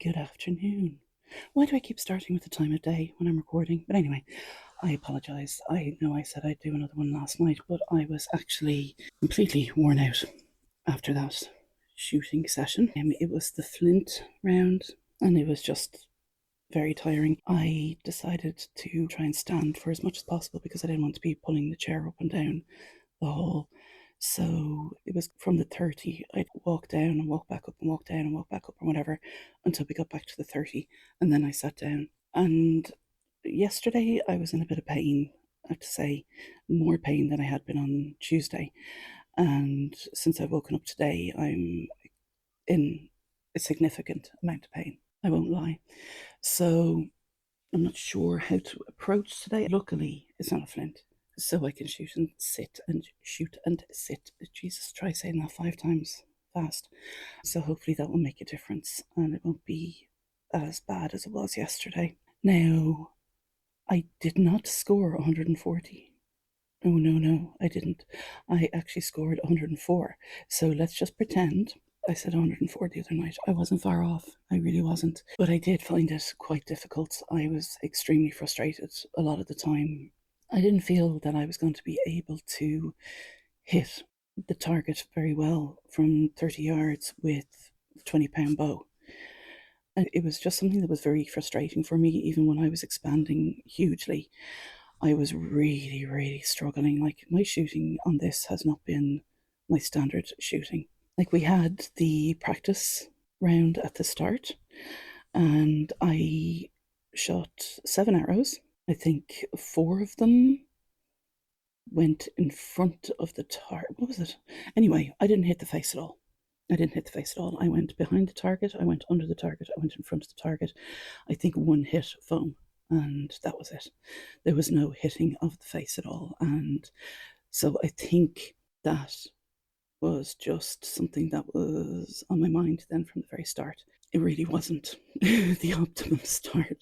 Good afternoon. Why do I keep starting with the time of day when I'm recording? But anyway, I apologise. I know I said I'd do another one last night, but I was actually completely worn out after that shooting session. It was the Flint round, and it was just very tiring. I decided to try and stand for as much as possible because I didn't want to be pulling the chair up and down the hall. So it was from the 30, I'd walk down and walk back up and walk down and walk back up or whatever until we got back to the 30. And then I sat down. And yesterday I was in a bit of pain, I have to say, more pain than I had been on Tuesday. And since I've woken up today, I'm in a significant amount of pain. I won't lie. So I'm not sure how to approach today. Luckily, it's not a Flint, so I can shoot and sit and shoot and sit. Jesus, try saying that 5 times fast. So hopefully that will make a difference and it won't be as bad as it was yesterday. Now, I did not score 140. Oh, no, I didn't. I actually scored 104. So let's just pretend I said 104 the other night. I wasn't far off. I really wasn't. But I did find it quite difficult. I was extremely frustrated a lot of the time. I didn't feel that I was going to be able to hit the target very well from 30 yards with the 20-pound bow. And it was just something that was very frustrating for me, even when I was expanding hugely. I was really, really struggling. Like, my shooting on this has not been my standard shooting. Like, we had the practice round at the start, and I shot 7 arrows. I think 4 of them went in front of the target. What was it? Anyway, I didn't hit the face at all. I went behind the target, I went under the target, I went in front of the target. I think 1 hit foam, and that was it. There was no hitting of the face at all. And so I think that was just something that was on my mind then from the very start. It really wasn't the optimum start,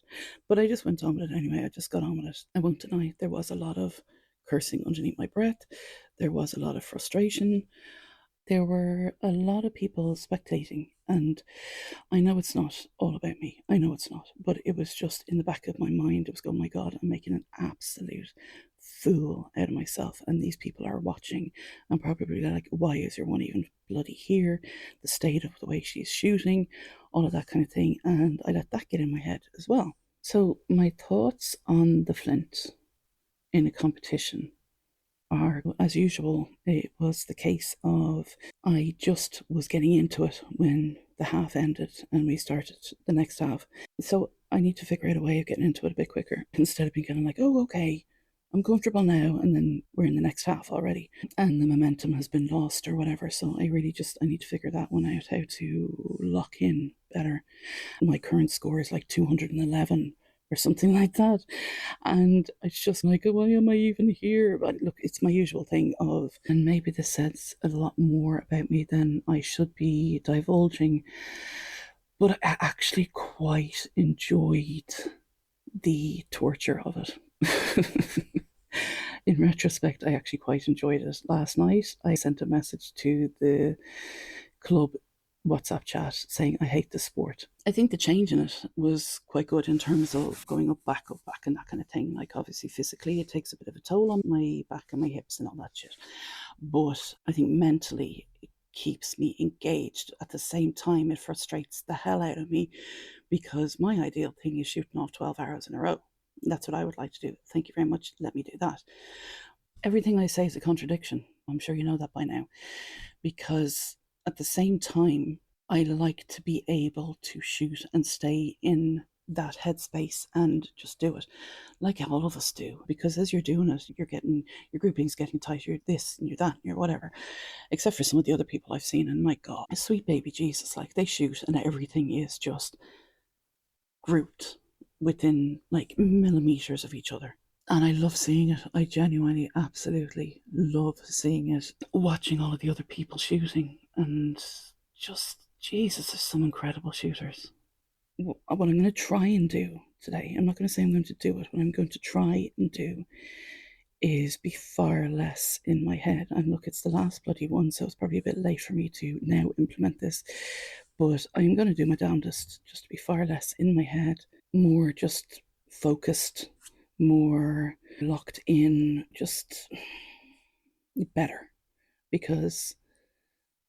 but I just went on with it anyway. I just got on with it. I won't deny there was a lot of cursing underneath my breath. There was a lot of frustration. There were a lot of people spectating, and I know it's not all about me. I know it's not, but it was just in the back of my mind. It was going, oh my God, I'm making an absolute fool out of myself, and these people are watching and probably like, why is there one even bloody here? The state of the way she's shooting, all of that kind of thing. And I let that get in my head as well. So my thoughts on the Flint in a competition are, as usual, it was the case of I just was getting into it when the half ended and we started the next half. So I need to figure out a way of getting into it a bit quicker instead of being kind of like, oh, okay, I'm comfortable now, and then we're in the next half already and the momentum has been lost or whatever. So I need to figure that one out, how to lock in better. My current score is like 211 or something like that. And it's just like, why am I even here? But look, it's my usual thing of, and maybe this says a lot more about me than I should be divulging, but I actually quite enjoyed the torture of it. In retrospect, I actually quite enjoyed it. Last night, I sent a message to the club WhatsApp chat saying I hate the sport. I think the change in it was quite good in terms of going up, back, and that kind of thing. Like, obviously, physically, it takes a bit of a toll on my back and my hips and all that shit. But I think mentally, it keeps me engaged. At the same time, it frustrates the hell out of me because my ideal thing is shooting off 12 arrows in a row. That's what I would like to do. Thank you very much. Let me do that. Everything I say is a contradiction. I'm sure you know that by now. Because at the same time, I like to be able to shoot and stay in that headspace and just do it like all of us do. Because as you're doing it, you're getting your grouping's getting tighter, you're this and you're that and you're whatever. Except for some of the other people I've seen, and my God, sweet baby Jesus, like they shoot and everything is just grouped within like millimeters of each other. And I love seeing it. I genuinely, absolutely love seeing it. Watching all of the other people shooting, and just, Jesus, there's some incredible shooters. What I'm going to try and do today, I'm not going to say I'm going to do it, what I'm going to try and do is be far less in my head. And look, it's the last bloody one, so it's probably a bit late for me to now implement this. But I'm going to do my damnedest just to be far less in my head, more just focused, more locked in, just better, because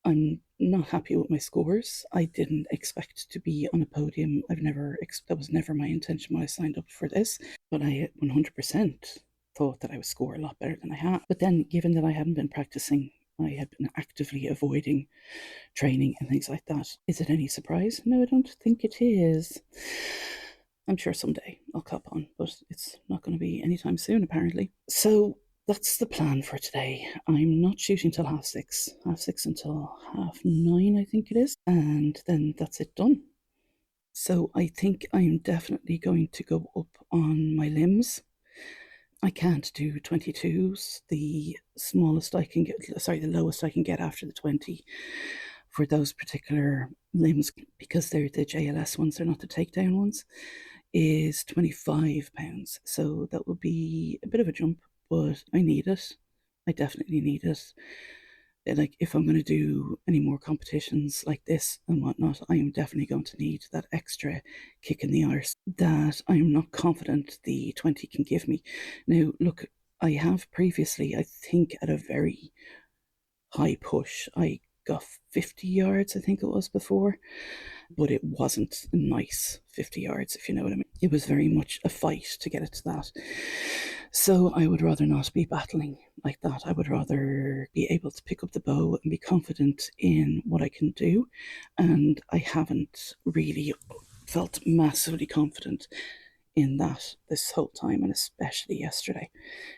I'm not happy with my scores. I didn't expect to be on a podium. That was never my intention when I signed up for this, but I 100% thought that I would score a lot better than I had. But then, given that I hadn't been practicing, I had been actively avoiding training and things like that. Is it any surprise? No, I don't think it is. I'm sure someday I'll cop on, but it's not going to be anytime soon, apparently. So that's the plan for today. I'm not shooting till 6:30, 6:30 until 9:30, I think it is, and then that's it done. So I think I'm definitely going to go up on my limbs. I can't do 22s. The smallest I can get, sorry, the lowest I can get after the 20 for those particular limbs, because they're the JLS ones, they're not the takedown ones, is £25. So that would be a bit of a jump, but I need it. I definitely need it. Like, if I'm going to do any more competitions like this and whatnot, I am definitely going to need that extra kick in the arse that I'm not confident the 20 can give me. Now, look, I have previously, I think at a very high push, I got 50 yards, I think it was before, but it wasn't a nice 50 yards, if you know what I mean. It was very much a fight to get it to that. So I would rather not be battling like that. I would rather be able to pick up the bow and be confident in what I can do. And I haven't really felt massively confident in that this whole time, and especially yesterday,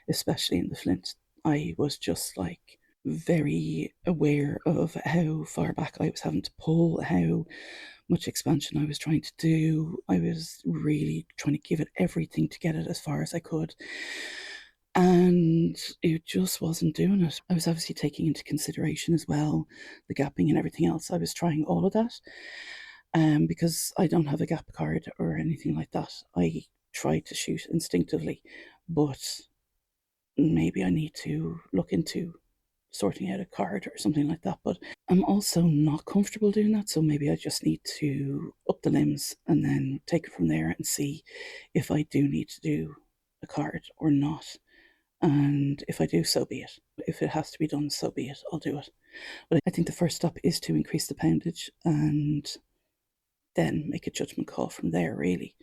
especially in the Flint. I was just like very aware of how far back I was having to pull, how much expansion I was trying to do. I was really trying to give it everything to get it as far as I could. And it just wasn't doing it. I was obviously taking into consideration as well the gapping and everything else. I was trying all of that. Because I don't have a gap card or anything like that. I try to shoot instinctively, but maybe I need to look into sorting out a card or something like that. But I'm also not comfortable doing that, so maybe I just need to up the limbs and then take it from there and see if I do need to do a card or not. And if I do, so be it. If it has to be done, so be it. I'll do it. But I think the first step is to increase the poundage and then make a judgment call from there, really.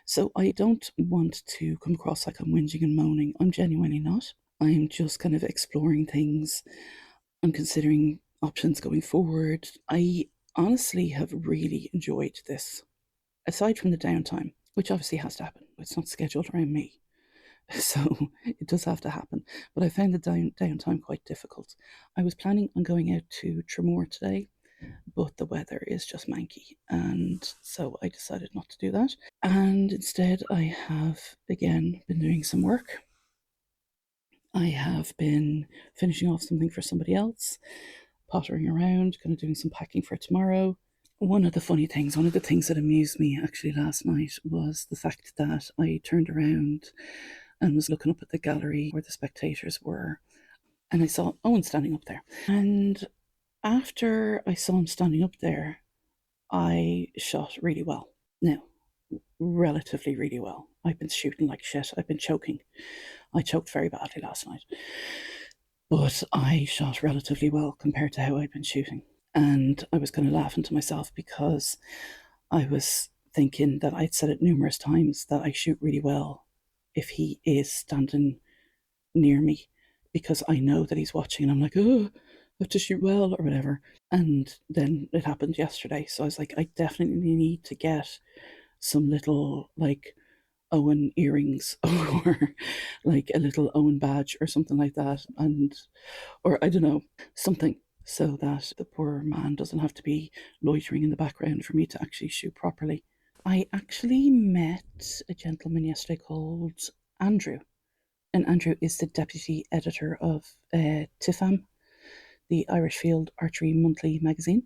So I don't want to come across like I'm whinging and moaning. I'm genuinely not. I'm just kind of exploring things. I'm considering options going forward. I honestly have really enjoyed this, aside from the downtime, which obviously has to happen. It's not scheduled around me. So it does have to happen. But I found the downtime quite difficult. I was planning on going out to Tremor today, but the weather is just manky, and so I decided not to do that. And instead, I have again been doing some work. I have been finishing off something for somebody else, pottering around, kind of doing some packing for tomorrow. One of the things that amused me actually last night was the fact that I turned around and was looking up at the gallery where the spectators were, and I saw Owen standing up there. And after I saw him standing up there, I shot really well. Now, relatively really well. I've been shooting like shit. I've been choking. I choked very badly last night. But I shot relatively well compared to how I'd been shooting. And I was kind of laughing to myself because I was thinking that I'd said it numerous times that I shoot really well if he is standing near me, because I know that he's watching and I'm like, oh, I have to shoot well or whatever. And then it happened yesterday. So I was like, I definitely need to get some little like Owen earrings or like a little Owen badge or something like that. Or I don't know, something so that the poor man doesn't have to be loitering in the background for me to actually shoot properly. I actually met a gentleman yesterday called Andrew, and Andrew is the deputy editor of TIFAM, the Irish Field Archery Monthly magazine,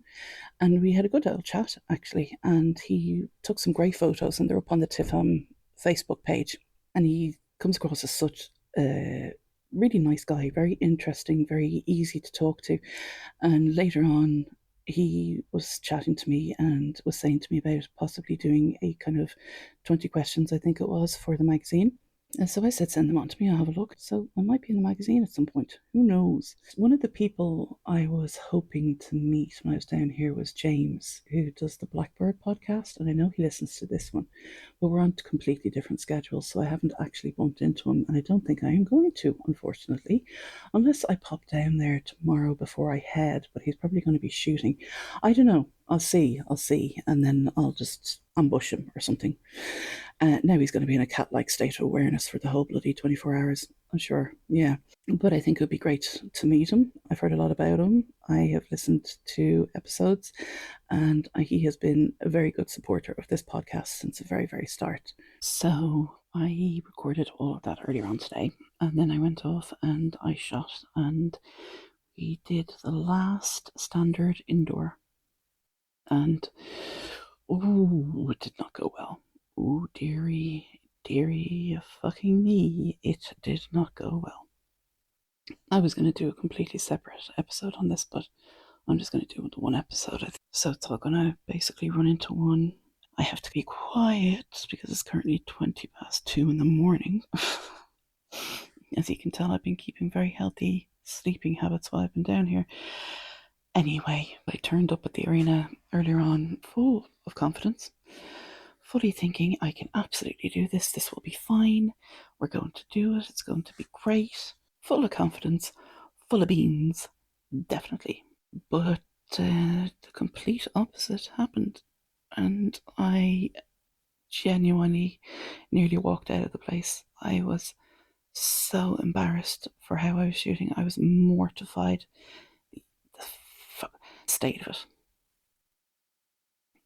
and we had a good old chat actually. And he took some great photos, and they're up on the TIFAM Facebook page. And he comes across as such a really nice guy, very interesting, very easy to talk to. And later on he was chatting to me and was saying to me about possibly doing a kind of 20 questions, I think it was, for the magazine. And so I said, send them on to me, I'll have a look. So I might be in the magazine at some point. Who knows? One of the people I was hoping to meet when I was down here was James, who does the Blackbird podcast. And I know he listens to this one, but we're on completely different schedules. So I haven't actually bumped into him. And I don't think I am going to, unfortunately, unless I pop down there tomorrow before I head. But he's probably going to be shooting. I don't know. I'll see. And then I'll just ambush him or something. Now he's going to be in a cat-like state of awareness for the whole bloody 24 hours, I'm sure. Yeah. But I think it would be great to meet him. I've heard a lot about him. I have listened to episodes, and he has been a very good supporter of this podcast since the very, very start. So I recorded all of that earlier on today, and then I went off and I shot, and we did the last standard indoor. And, it did not go well. Oh, dearie fucking me, it did not go well. I was going to do a completely separate episode on this, but I'm just going to do one episode. So it's all going to basically run into one. I have to be quiet because it's currently 2:20 in the morning. As you can tell, I've been keeping very healthy sleeping habits while I've been down here. Anyway, I turned up at the arena earlier on full of confidence, fully thinking I can absolutely do this. This will be fine. We're going to do it. It's going to be great. Full of confidence, full of beans, definitely. But the complete opposite happened, and I genuinely nearly walked out of the place. I was so embarrassed for how I was shooting. I was mortified. The state of it.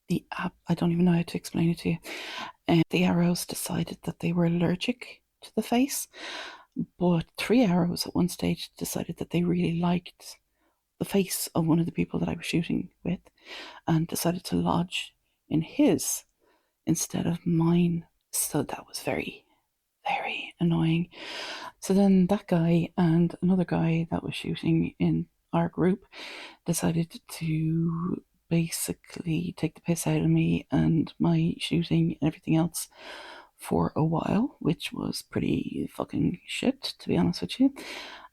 The app, I don't even know how to explain it to you. The arrows decided that they were allergic to the face, but 3 arrows at one stage decided that they really liked the face of one of the people that I was shooting with and decided to lodge in his instead of mine. So that was very, very annoying. So then that guy and another guy that was shooting in our group decided to basically take the piss out of me and my shooting and everything else for a while, which was pretty fucking shit, to be honest with you.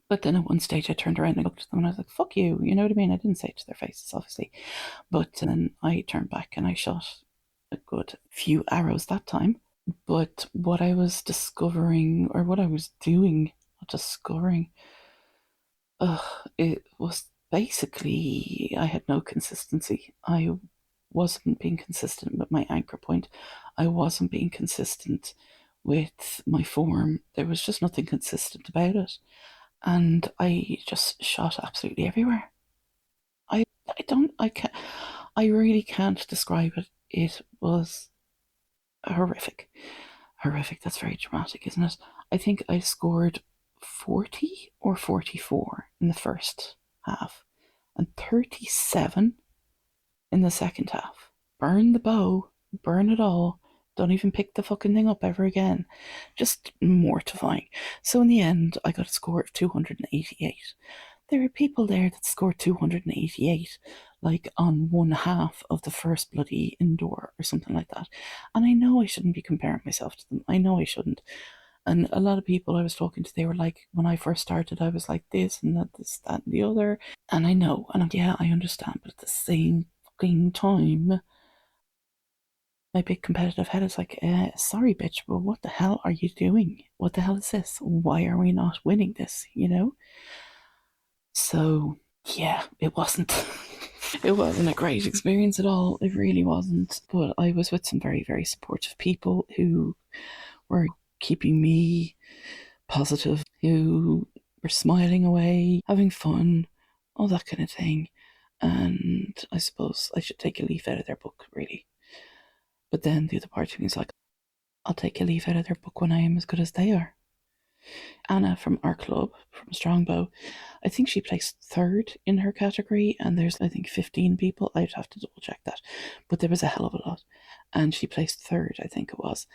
But then at one stage I turned around and looked at them and I was like, fuck you, you know what I mean? I didn't say it to their faces, obviously. But then I turned back and I shot a good few arrows that time. But what I was discovering, or what I was doing, not discovering, it was basically I had no consistency. I wasn't being consistent with my anchor point. I wasn't being consistent with my form. There was just nothing consistent about it. And I just shot absolutely everywhere. I really can't describe it. It was horrific. Horrific, that's very dramatic, isn't it? I think I scored 40 or 44 in the first half and 37 in the second half. Burn the bow, burn it all. Don't even pick the fucking thing up ever again. Just mortifying. So in the end, I got a score of 288. There are people there that scored 288, like on one half of the first bloody indoor or something like that. And I know I shouldn't be comparing myself to them. I know I shouldn't. And a lot of people I was talking to, they were like, when I first started, I was like this and that, this, that, and the other. And I know, and yeah, I understand, but at the same fucking time, my big competitive head is like, sorry, bitch, but what the hell are you doing? What the hell is this? Why are we not winning this? You know? So, yeah, it wasn't. It wasn't a great experience at all. It really wasn't. But I was with some very, very supportive people who were keeping me positive, who were smiling away, having fun, all that kind of thing. And I suppose I should take a leaf out of their book, really. But then the other part of me is like, I'll take a leaf out of their book when I am as good as they are. Anna from our club, from Strongbow, I think she placed third in her category, and there's, I think, 15 people. I'd have to double check that, but there was a hell of a lot. And she placed third, I think it was.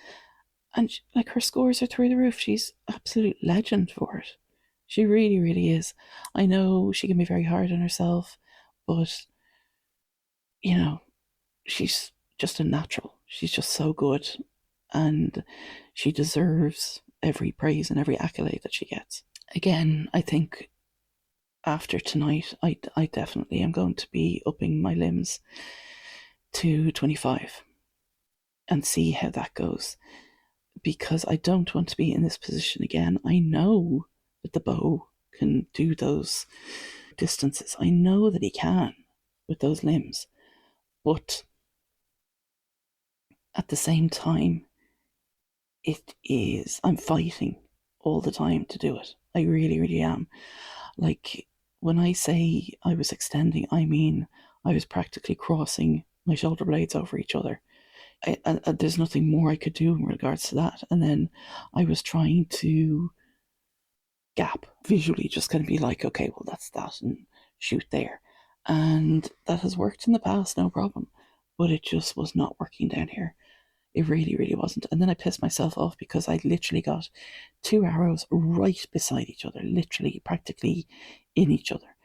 And she, like, her scores are through the roof. She's absolute legend for it. She really, really is. I know she can be very hard on herself, but you know, she's just a natural. She's just so good, and she deserves every praise and every accolade that she gets. Again, I think after tonight, I definitely am going to be upping my limbs to 25 and see how that goes, because I don't want to be in this position again. I know that the bow can do those distances. I know that he can with those limbs, but at the same time, I'm fighting all the time to do it. I really, really am. Like, when I say I was extending, I mean I was practically crossing my shoulder blades over each other. There's nothing more I could do in regards to that. And then I was trying to gap visually, just kind of be like, okay, well, that's that, and shoot there. And that has worked in the past, no problem. But it just was not working down here. It really, really wasn't. And then I pissed myself off because I literally got two arrows right beside each other, literally, practically in each other.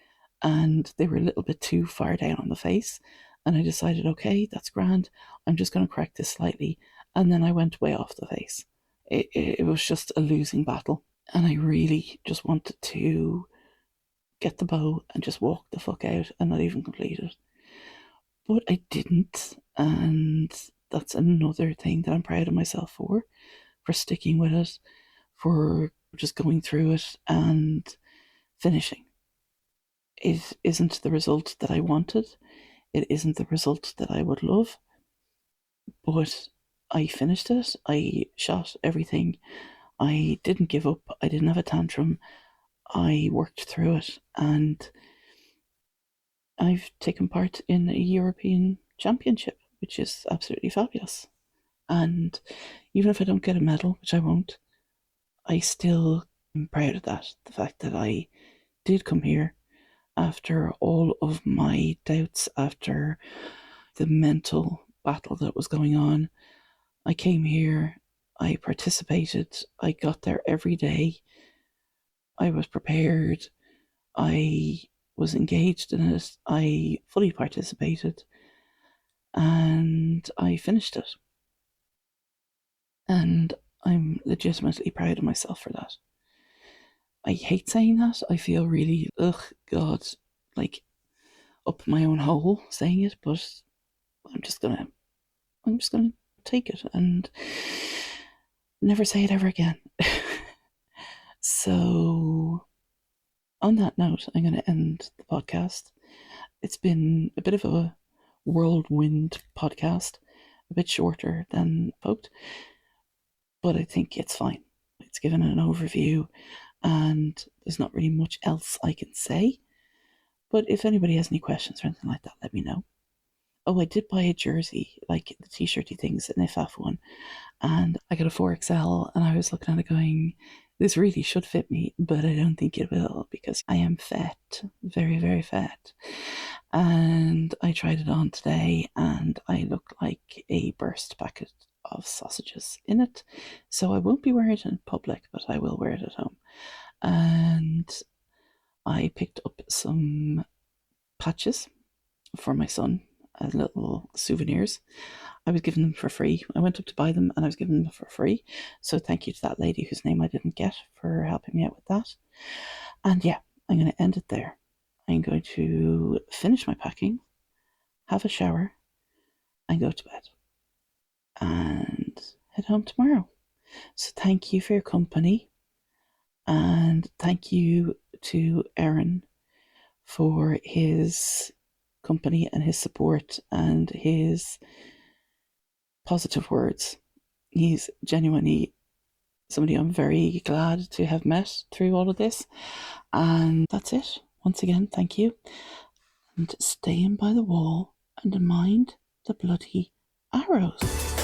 And they were a little bit too far down on the face. And I decided, okay, that's grand. I'm just going to correct this slightly. And then I went way off the face. It was just a losing battle. And I really just wanted to get the bow and just walk the fuck out and not even complete it. But I didn't. And that's another thing that I'm proud of myself for sticking with it, for just going through it and finishing. It isn't the result that I wanted. It isn't the result that I would love, but I finished it. I shot everything. I didn't give up. I didn't have a tantrum. I worked through it, and I've taken part in a European Championship, which is absolutely fabulous. And even if I don't get a medal, which I won't, I still am proud of that. The fact that I did come here after all of my doubts, after the mental battle that was going on. I came here, I participated, I got there every day, I was prepared, I was engaged in it, I fully participated, and I finished it. And I'm legitimately proud of myself for that. I hate saying that. I feel really, God, like up my own hole saying it, but I'm just gonna take it and never say it ever again. So, on that note, I'm going to end the podcast. It's been a bit of a whirlwind podcast, a bit shorter than hoped, but I think it's fine. It's given an overview, and there's not really much else I can say. But if anybody has any questions or anything like that, let me know. Oh, I did buy a jersey, like the t-shirty things, an FF one, and I got a 4XL, and I was looking at it going, this really should fit me, but I don't think it will because I am fat, very, very fat. And I tried it on today, and I look like a burst packet of sausages in it. So I won't be wearing it in public, but I will wear it at home. And I picked up some patches for my son, little souvenirs. I was given them for free. I went up to buy them and I was given them for free. So thank you to that lady whose name I didn't get for helping me out with that. And yeah, I'm going to end it there. I'm going to finish my packing, have a shower, and go to bed. And head home tomorrow. So thank you for your company. And thank you to Aaron for his company and his support and his positive words. He's genuinely somebody I'm very glad to have met through all of this. And that's it. Once again, thank you. And stay in by the wall and mind the bloody arrows.